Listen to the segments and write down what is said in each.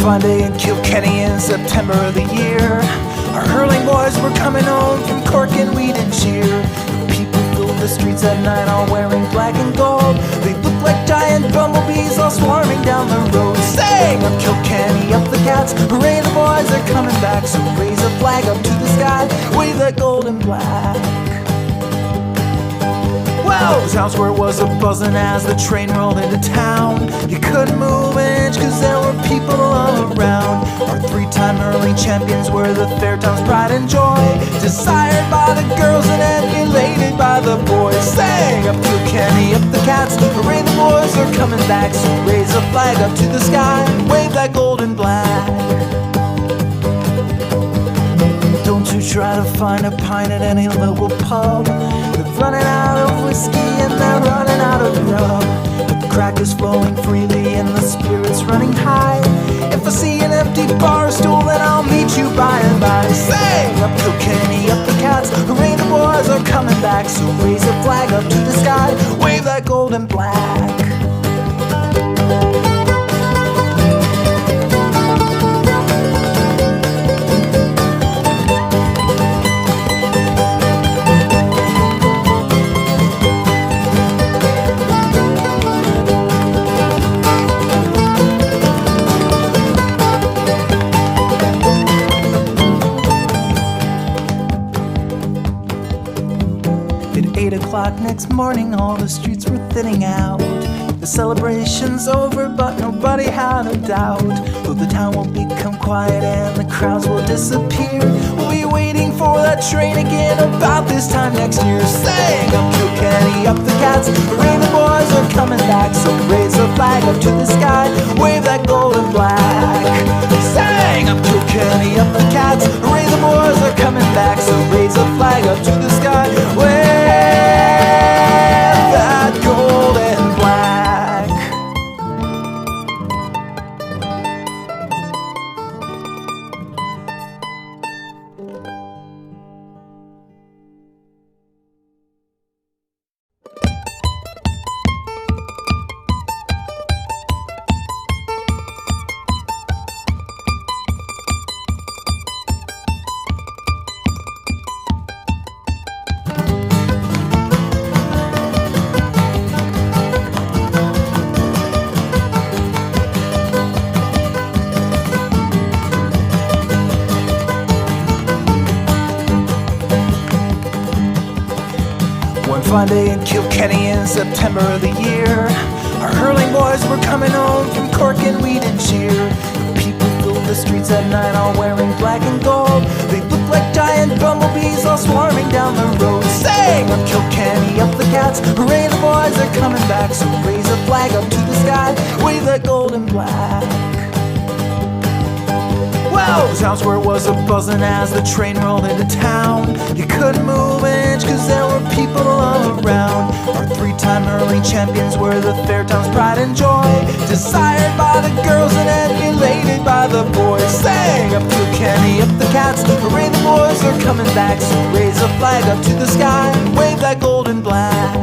fine day in Kilkenny in September of the year. Our hurling boys were coming home from Cork and we did cheer. People filled the streets at night all wearing black and gold. They looked like giant bumblebees all swarming down the road. Sing up Kilkenny, up the Cats, hooray the boys are coming back. So raise a flag up to the sky, wave that gold and black. Well, the town square was a-buzzing as the train rolled into town. You couldn't move an inch cause there were people all around. Our three-time hurling champions were the fair town's pride and joy, desired by the girls and emulated by the boys. Sing up Kilkenny, up the Cats, hooray the boys are coming back. So raise a flag up to the sky, wave that gold and black. Don't you try to find a pint at any local pub. They're running out of whiskey and they're running out of grub. But the crack is flowing freely and the spirit's running high. If I see an empty bar stool, then I'll meet you by and by. Sing up Kilkenny, up the Cats, hooray the boys are coming back. So raise a flag up to the sky, wave that gold and black. At 8 o'clock next morning, all the streets were thinning out. The celebration's over, but nobody had a doubt. Though the town will become quiet and the crowds will disappear, we'll be waiting for that train again about this time next year. Sing up Kilkenny, up the Cats, hooray the boys are coming back. So raise a flag up to the sky, wave that gold and black. Sing up Kilkenny, up the Cats, hooray the boys are coming back. So raise a flag up to the sky, wave that gold and black. One fine day in Kilkenny in September of the year. Our hurling boys were coming home from Cork and we did cheer. People filled the streets at night all wearing black and gold. They looked like giant bumblebees all swarming down the road. Sing up Kilkenny, up the Cats, hooray the boys are coming back. So raise a flag up to the sky, wave that gold and black. Well, the town square was a-buzzing as the train rolled into town. You couldn't move an inch cause there were people all around. Our three-time hurling champions were the fair town's pride and joy, desired by the girls and emulated by the boys. Sing up Kilkenny, up the Cats, hooray the boys are coming back. So raise a flag up to the sky, wave that gold and black.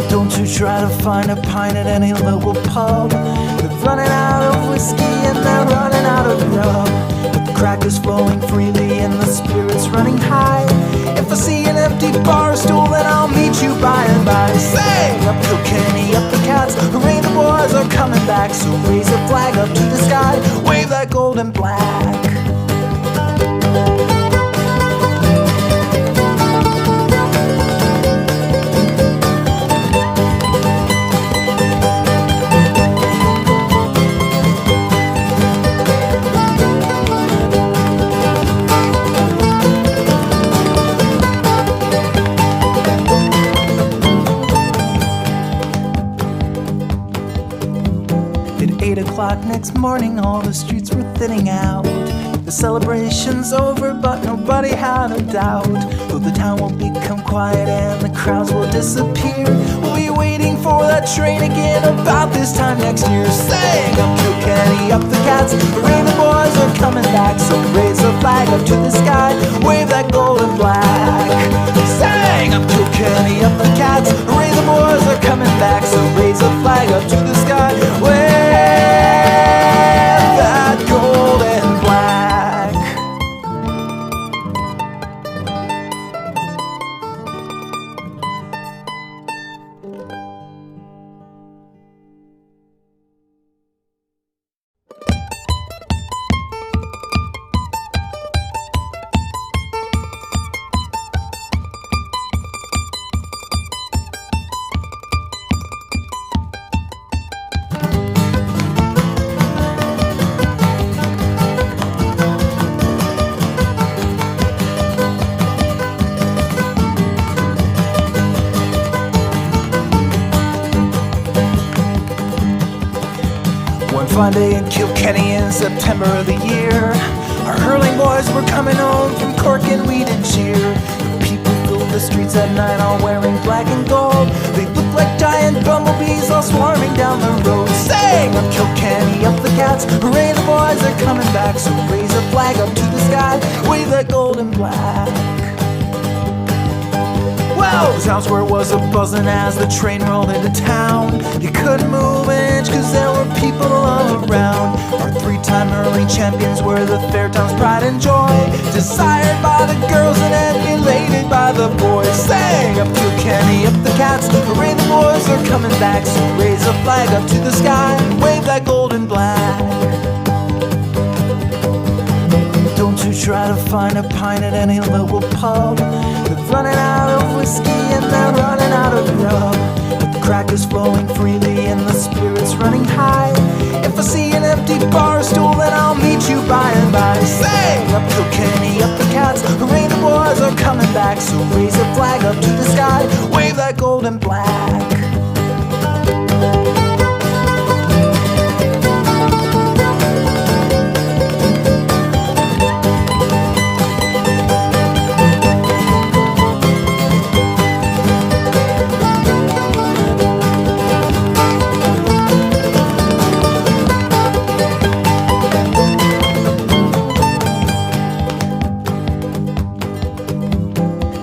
Don't you try to find a pint at any local pub. They're running out of whiskey and they're running out of grub. But the crack is flowing freely and the spirit's running high. If I see an empty bar stool, then I'll meet you by and by. Sing up Kilkenny, up the Cats, hooray the boys are coming back. So raise a flag up to the sky, wave that gold and black. At 8 o'clock next morning, all the streets were thinning out. The celebration's over, but nobody had a doubt. Though the town will become quiet and the crowds will disappear, we'll be waiting for that train again about this time next year. Sing up Kilkenny, up the Cats, hooray the boys are coming back. So raise a flag up to the sky, wave that gold and black. Sing up Kilkenny, up the Cats, hooray the boys are coming back. So raise a flag up to the sky, wave fine day in Kilkenny in September of the year. Our hurling boys were coming home from Cork and we did cheer. The people filled the streets at night all wearing black and gold. They looked like giant bumblebees all swarming down the road. Sing up Kilkenny, up the cats, hooray the boys are coming back. So raise a flag up to the sky, wave that gold and black. Well, the town square was a-buzzing as the train rolled into town. You couldn't move an inch cause there were people all around. Our three-time hurling champions were the fair town's pride and joy, desired by the girls and emulated by the boys. Sang up Kilkenny, up the cats, hooray the boys are coming back. So raise a flag up to the sky, wave that gold and black. Don't you try to find a pint at any local pub. They're running out of whiskey and they're running out of grub. But the crack is flowing freely and the spirit's running high. If I see an empty bar stool, then I'll meet you by and by. Sing up Kilkenny, up the cats, hooray the boys are coming back. So raise a flag up to the sky, wave that gold and black.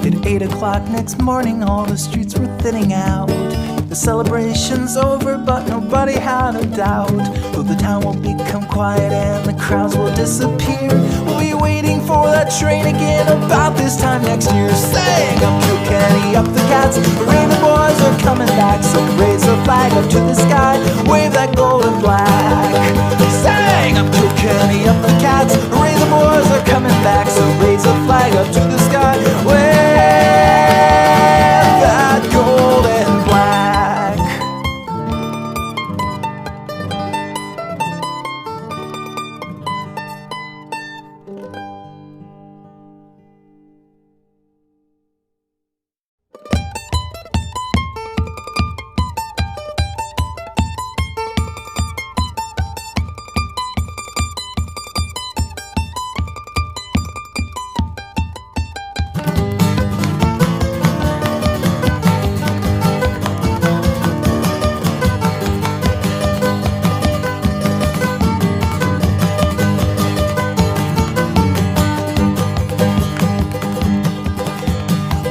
At 8 o'clock next morning, all the streets were thinning out. The celebration's over, but nobody had a doubt. Though the town will become quiet and the crowds will disappear, we'll be waiting for that train again about this time next year. Sing up Kilkenny, up the cats, hooray the boys are coming back. So raise a flag up to the sky, wave that gold and black. Sing up Kilkenny, up the cats, hooray the boys are coming back. So raise a flag up to the sky, wave that gold and black.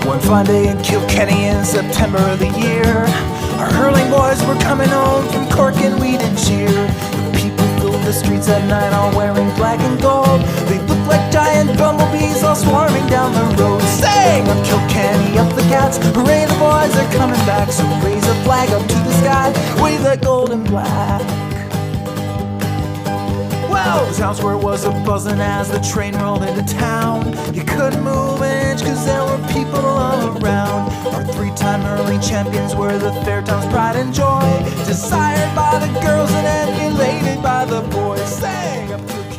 One fine day in Kilkenny in September of the year, our hurling boys were coming home from Cork and we did cheer. The people filled the streets at night all wearing black and gold. They looked like giant bumblebees all swarming down the road. Sang up Kilkenny, up the cats, hooray the boys are coming back. So raise a flag up to the sky, wave that gold and black. Well, the town square was a-buzzing as the train rolled into town. You couldn't move an inch cause there were people all around. Our three-time hurling champions were the fair town's pride and joy, desired by the girls and emulated by the boys. Sang up to